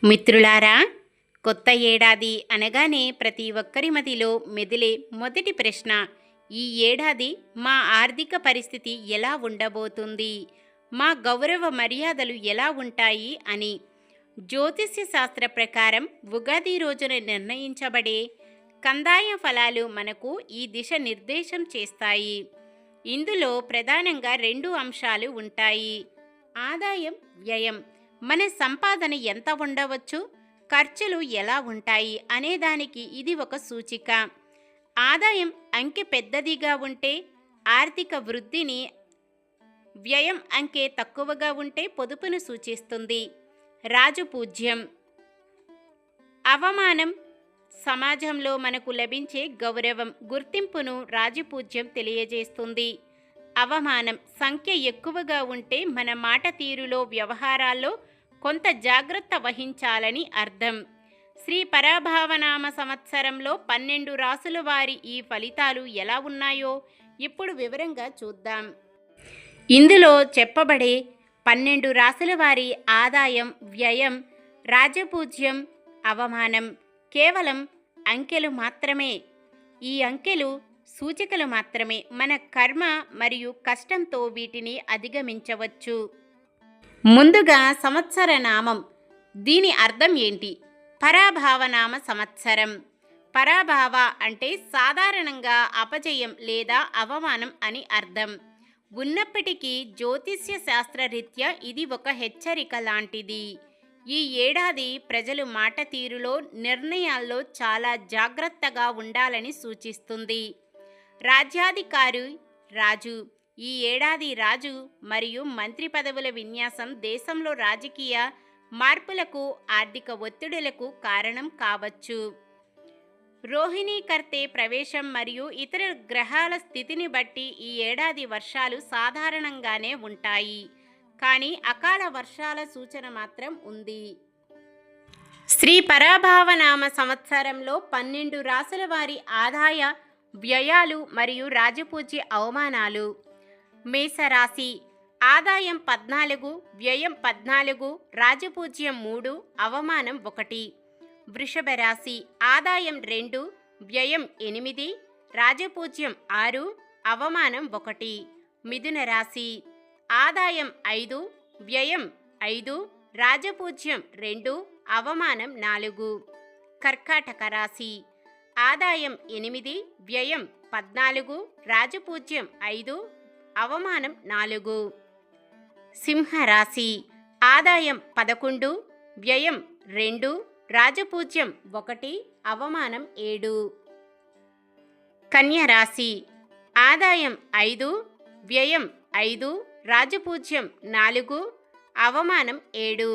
మిత్రులారా, కొత్త ఏడాది అనగానే ప్రతి ఒక్కరి మదిలో మెదిలే మొదటి ప్రశ్న, ఈ ఏడాది మా ఆర్థిక పరిస్థితి ఎలా ఉండబోతుంది, మా గౌరవ మర్యాదలు ఎలా ఉంటాయి అని. జ్యోతిష్య శాస్త్ర ప్రకారం ఉగాది రోజున నిర్ణయించబడే కందాయ ఫలాలు మనకు ఈ దిశ నిర్దేశం చేస్తాయి. ఇందులో ప్రధానంగా రెండు అంశాలు ఉంటాయి: ఆదాయం, వ్యయం. మన సంపాదన ఎంత ఉండవచ్చు, ఖర్చులు ఎలా ఉంటాయి అనేదానికి ఇది ఒక సూచిక. ఆదాయం అంకె పెద్దదిగా ఉంటే ఆర్థిక వృద్ధిని, వ్యయం అంకె తక్కువగా ఉంటే పొదుపును సూచిస్తుంది. రాజపూజ్యం, అవమానం. సమాజంలో మనకు లభించే గౌరవం, గుర్తింపును రాజపూజ్యం తెలియజేస్తుంది. అవమానం సంఖ్య ఎక్కువగా ఉంటే మన మాట తీరులో, వ్యవహారాల్లో కొంత జాగ్రత్త వహించాలని అర్థం. శ్రీ పరాభావనామ సంవత్సరంలో 12 రాసుల వారి ఈ ఫలితాలు ఎలా ఉన్నాయో ఇప్పుడు వివరంగా చూద్దాం. ఇందులో చెప్పబడే 12 రాసుల వారి ఆదాయం, వ్యయం, రాజపూజ్యం, అవమానం కేవలం అంకెలు మాత్రమే. ఈ అంకెలు సూచికలు మాత్రమే. మన కర్మ మరియు కష్టంతో వీటిని అధిగమించవచ్చు. ముందుగా సంవత్సర నామం. దీని అర్థం ఏంటి? పరాభావనామ సంవత్సరం. పరాభావ అంటే సాధారణంగా అపజయం లేదా అవమానం అని అర్థం. ఉన్నప్పటికీ జ్యోతిష్య శాస్త్రరీత్యా ఇది ఒక హెచ్చరిక లాంటిది. ఈ ఏడాది ప్రజలు మాట తీరులో, నిర్ణయాల్లో చాలా జాగ్రత్తగా ఉండాలని సూచిస్తుంది. రాజ్యాధికారి, రాజు. ఈ ఏడాది రాజు మరియు మంత్రి పదవుల విన్యాసం దేశంలో రాజకీయ మార్పులకు, ఆర్థిక ఒత్తిడులకు కారణం కావచ్చు. రోహిణీ కర్తె ప్రవేశం మరియు ఇతర గ్రహాల స్థితిని బట్టి ఈ ఏడాది వర్షాలు సాధారణంగానే ఉంటాయి, కానీ అకాల వర్షాల సూచన మాత్రం ఉంది. శ్రీ పరాభావనామ సంవత్సరంలో 12 రాసుల వారి ఆదాయ, వ్యయాలు మరియు రాజపూజ్య అవమానాలు. మేషరాశి. ఆదాయం 14, వ్యయం 14, రాజపూజ్యం 3, అవమానం 1. వృషభ రాశి. ఆదాయం 2, వ్యయం 8, రాజపూజ్యం 6, అవమానం 1. మిథున రాశి. ఆదాయం 5, వ్యయం 5, రాజపూజ్యం 2, అవమానం 4. కర్కాటక రాశి. ఆదాయం 8, వ్యయం 14, రాజపూజ్యం 5, అవమానం 4. సింహరాశి. ఆదాయం 11, వ్యయం 2, రాజపూజ్యం 1, అవమానం 7. కన్య రాశి. ఆదాయం 5, వ్యయం 5, రాజపూజ్యం 4, అవమానం 7.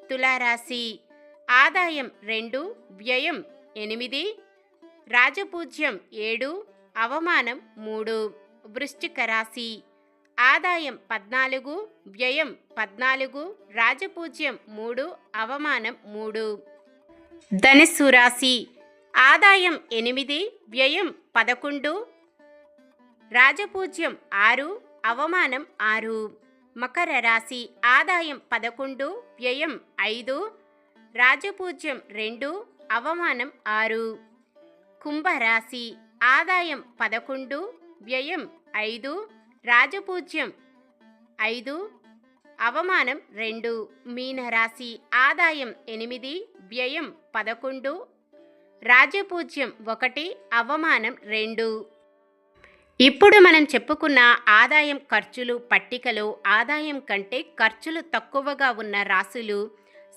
తులారాశి. ఆదాయం 2, వ్యయం 8, రాజపూజ్యం 7, అవమానం 3. వృశ్చిక రాశి. ఆదాయం 14, వ్యయం 14, రాజపూజ్యం 3, అవమానం 3. ధనుస్సు రాశి. ఆదాయం 8, వ్యయం 11, రాజపూజ్యం 6, అవమానం 6. మకర రాశి. ఆదాయం 11, వ్యయం 5, రాజపూజ్యం 2, అవమానం 6. కుంభరాశి. ఆదాయం 11, వ్యయం 5, రాజపూజ్యం 5, అవమానం 2. మీనరాశి. ఆదాయం 8, వ్యయం 11, రాజపూజ్యం 1, అవమానం 2. ఇప్పుడు మనం చెప్పుకున్న ఆదాయం, ఖర్చులు పట్టికలో ఆదాయం కంటే ఖర్చులు తక్కువగా ఉన్న రాశులు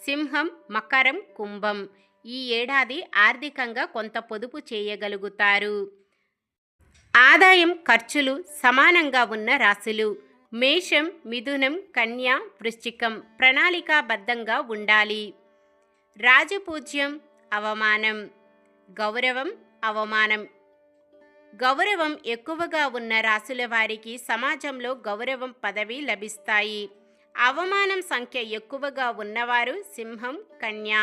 సింహం, మకరం, కుంభం. ఈ ఏడాది ఆర్థికంగా కొంత పొదుపు చేయగలుగుతారు. ఆదాయం, ఖర్చులు సమానంగా ఉన్న రాశులు మేషం, మిథునం, కన్య, వృశ్చికం. ప్రణాళికాబద్ధంగా ఉండాలి. రాజపూజ్యం, అవమానం. గౌరవం, అవమానం. గౌరవం ఎక్కువగా ఉన్న రాశుల వారికి సమాజంలో గౌరవం, పదవి లభిస్తాయి. అవమానం సంఖ్య ఎక్కువగా ఉన్నవారు సింహం, కన్య.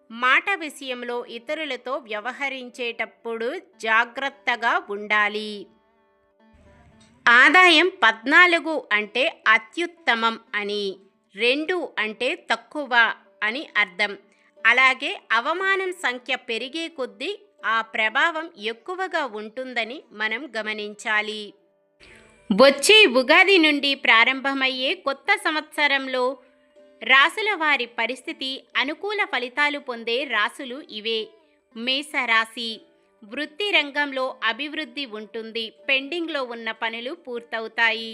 మాట విషయంలో ఇతరులతో వ్యవహరించేటప్పుడు జాగ్రత్తగా ఉండాలి. ఆదాయం 14 అంటే అత్యుత్తమం అని, 2 అంటే తక్కువ అని అర్థం. అలాగే అవమానం సంఖ్య పెరిగే కొద్దీ ఆ ప్రభావం ఎక్కువగా ఉంటుందని మనం గమనించాలి. వచ్చే ఉగాది నుండి ప్రారంభమయ్యే కొత్త సంవత్సరంలో రాసుల వారి పరిస్థితి అనుకూల ఫలితాలు పొందే రాసులు ఇవే. మేషరాశి, వృత్తి రంగంలో అభివృద్ధి ఉంటుంది. పెండింగ్లో ఉన్న పనులు పూర్తవుతాయి.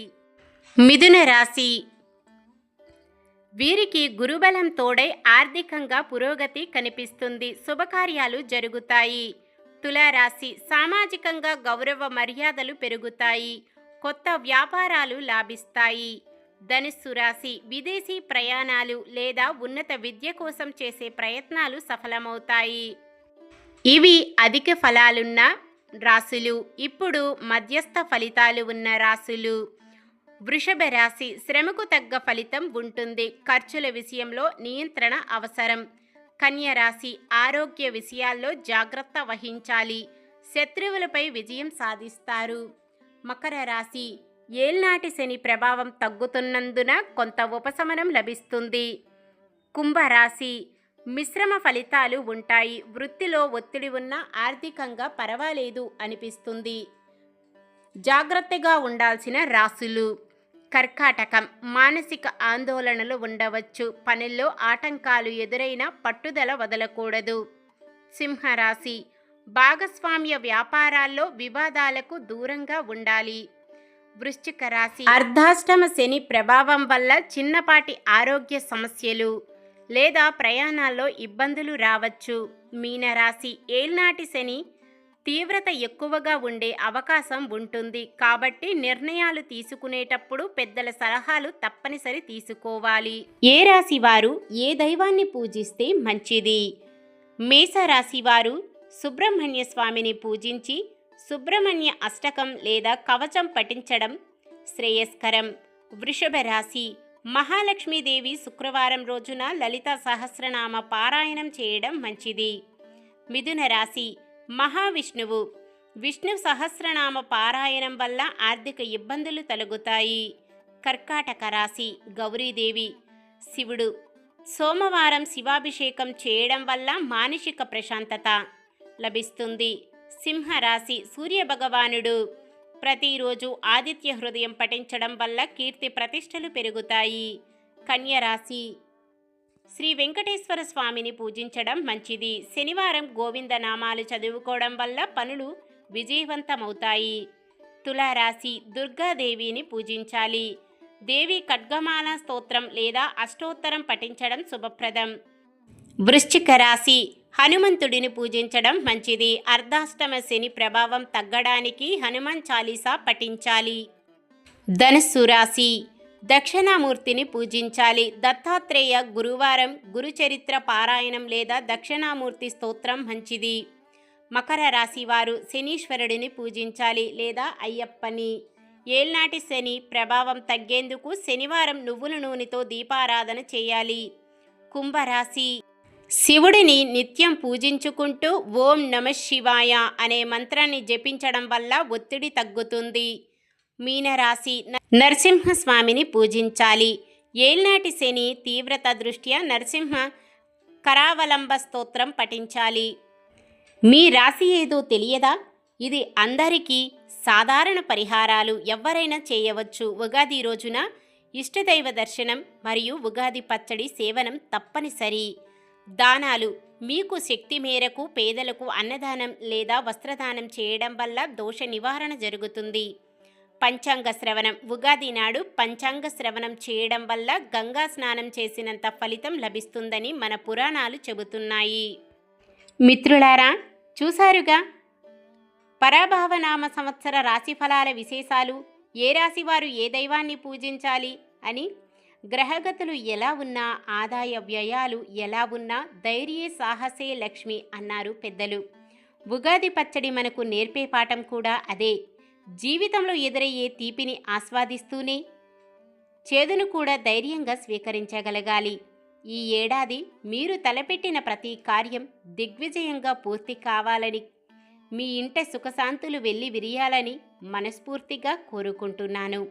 మిథున రాశి, వీరికి గురుబలం తోడై ఆర్థికంగా పురోగతి కనిపిస్తుంది. శుభకార్యాలు జరుగుతాయి. తులారాశి, సామాజికంగా గౌరవ మర్యాదలు పెరుగుతాయి. కొత్త వ్యాపారాలు లాభిస్తాయి. ధనుస్సు రాశి, విదేశీ ప్రయాణాలు లేదా ఉన్నత విద్య కోసం చేసే ప్రయత్నాలు సఫలమవుతాయి. ఇవి అధిక ఫలాలున్న రాశులు. ఇప్పుడు మధ్యస్థ ఫలితాలు ఉన్న రాశులు. వృషభ రాశి, శ్రమకు తగ్గ ఫలితం ఉంటుంది. ఖర్చుల విషయంలో నియంత్రణ అవసరం. కన్య రాశి, ఆరోగ్య విషయాల్లో జాగ్రత్త వహించాలి. శత్రువులపై విజయం సాధిస్తారు. మకర రాశి, ఏళ్నాటి శని ప్రభావం తగ్గుతున్నందున కొంత ఉపశమనం లభిస్తుంది. కుంభరాశి, మిశ్రమ ఫలితాలు ఉంటాయి. వృత్తిలో ఒత్తిడి ఉన్న ఆర్థికంగా పర్వాలేదు అనిపిస్తుంది. జాగ్రత్తగా ఉండాల్సిన రాశులు. కర్కాటకం, మానసిక ఆందోళనలు ఉండవచ్చు. పనుల్లో ఆటంకాలు ఎదురైనా పట్టుదల వదలకూడదు. సింహరాశి, భాగస్వామ్య వ్యాపారాల్లో వివాదాలకు దూరంగా ఉండాలి. వృశ్చిక రాశి, అర్ధాష్టమ శని ప్రభావం వల్ల చిన్నపాటి ఆరోగ్య సమస్యలు లేదా ప్రయాణాల్లో ఇబ్బందులు రావచ్చు. మీనరాశి, ఏళ్నాటి శని తీవ్రత ఎక్కువగా ఉండే అవకాశం ఉంటుంది. కాబట్టి నిర్ణయాలు తీసుకునేటప్పుడు పెద్దల సలహాలు తప్పనిసరి తీసుకోవాలి. ఏ రాశి వారు ఏ దైవాన్ని పూజిస్తే మంచిది? మేషరాశి వారు సుబ్రహ్మణ్య స్వామిని పూజించి సుబ్రహ్మణ్య అష్టకం లేదా కవచం పఠించడం శ్రేయస్కరం. వృషభ రాశి, మహాలక్ష్మీదేవి శుక్రవారం రోజున లలిత సహస్రనామ పారాయణం చేయడం మంచిది. మిథున రాశి, మహావిష్ణువు విష్ణు సహస్రనామ పారాయణం వల్ల ఆర్థిక ఇబ్బందులు తొలగుతాయి. కర్కాటక రాశి, గౌరీదేవి శివుడు సోమవారం శివాభిషేకం చేయడం వల్ల మానసిక ప్రశాంతత లభిస్తుంది. సింహరాశి, సూర్యభగవానుడు ప్రతిరోజు ఆదిత్య హృదయం పఠించడం వల్ల కీర్తి ప్రతిష్టలు పెరుగుతాయి. కన్యరాశి, శ్రీ వెంకటేశ్వర స్వామిని పూజించడం మంచిది. శనివారం గోవింద నామాలు చదువుకోవడం వల్ల పనులు విజయవంతమవుతాయి. తులారాశి, దుర్గాదేవిని పూజించాలి. దేవి ఖడ్గమాల స్తోత్రం లేదా అష్టోత్తరం పఠించడం శుభప్రదం. వృశ్చిక రాశి, హనుమంతుడిని పూజించడం మంచిది. అర్ధాష్టమ శని ప్రభావం తగ్గడానికి హనుమాన్ చాలీసా పఠించాలి. ధనుస్సు రాశి, దక్షిణామూర్తిని పూజించాలి. దత్తాత్రేయ గురువారం గురుచరిత్ర పారాయణం లేదా దక్షిణామూర్తి స్తోత్రం మంచిది. మకర రాశి వారు శనీశ్వరుడిని పూజించాలి లేదా అయ్యప్పని. ఏళ్నాటి శని ప్రభావం తగ్గేందుకు శనివారం నువ్వుల నూనెతో దీపారాధన చేయాలి. కుంభరాశి, శివుడిని నిత్యం పూజించుకుంటూ ఓం నమః శివాయ అనే మంత్రాన్ని జపించడం వల్ల ఒత్తిడి తగ్గుతుంది. మీనరాశి, నరసింహస్వామిని పూజించాలి. ఏళ్నాటి శని తీవ్రత దృష్ట్యా నరసింహ కరావలంబ స్తోత్రం పఠించాలి. మీ రాశి ఏదో తెలియదా? ఇది అందరికీ సాధారణ పరిహారాలు, ఎవరైనా చేయవచ్చు. ఉగాది రోజున ఇష్టదైవ దర్శనం మరియు ఉగాది పచ్చడి సేవనం తప్పనిసరి. దానాలు, మీకు శక్తి మేరకు పేదలకు అన్నదానం లేదా వస్త్రదానం చేయడం వల్ల దోష నివారణ జరుగుతుంది. పంచాంగ శ్రవణం, ఉగాది నాడు పంచాంగ శ్రవణం చేయడం వల్ల గంగా స్నానం చేసినంత ఫలితం లభిస్తుందని మన పురాణాలు చెబుతున్నాయి. మిత్రులారా, చూసారుగా పరాభావనామ సంవత్సర రాశిఫలాల విశేషాలు. ఏ రాశివారు ఏ దైవాన్ని పూజించాలి అని. గ్రహగతులు ఎలా ఉన్నా, ఆదాయ వ్యయాలు ఎలా ఉన్నా ధైర్యే సాహసే లక్ష్మి అన్నారు పెద్దలు. ఉగాది పచ్చడి మనకు నేర్పే పాఠం కూడా అదే. జీవితంలో ఎదురయ్యే తీపిని ఆస్వాదిస్తూనే చేదును కూడా ధైర్యంగా స్వీకరించగలగాలి. ఈ ఏడాది మీరు తలపెట్టిన ప్రతి కార్యం దిగ్విజయంగా పూర్తి కావాలని, మీ ఇంట సుఖశాంతులు వెళ్ళి విరియాలని మనస్ఫూర్తిగా కోరుకుంటున్నాను.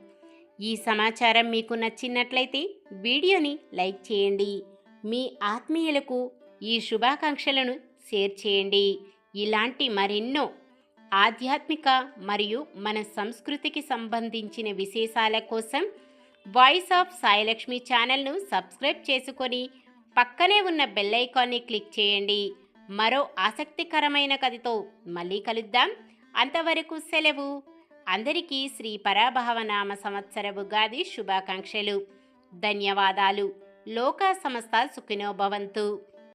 ఈ సమాచారం మీకు నచ్చినట్లయితే వీడియోని లైక్ చేయండి. మీ ఆత్మీయులకు ఈ శుభాకాంక్షలను షేర్ చేయండి. ఇలాంటి మరెన్నో ఆధ్యాత్మిక మరియు మన సంస్కృతికి సంబంధించిన విశేషాల కోసం వాయిస్ ఆఫ్ సాయిలక్ష్మి ఛానల్ను సబ్స్క్రైబ్ చేసుకొని పక్కనే ఉన్న బెల్ ఐకాన్ని క్లిక్ చేయండి. మరో ఆసక్తికరమైన కథతో మళ్ళీ కలుద్దాం. అంతవరకు సెలవు. అందరికీ శ్రీ పరాభవనామ సంవత్సర ఉగాది శుభాకాంక్షలు. ధన్యవాదాలు. లోకా సమస్త సుఖినో భవంతు.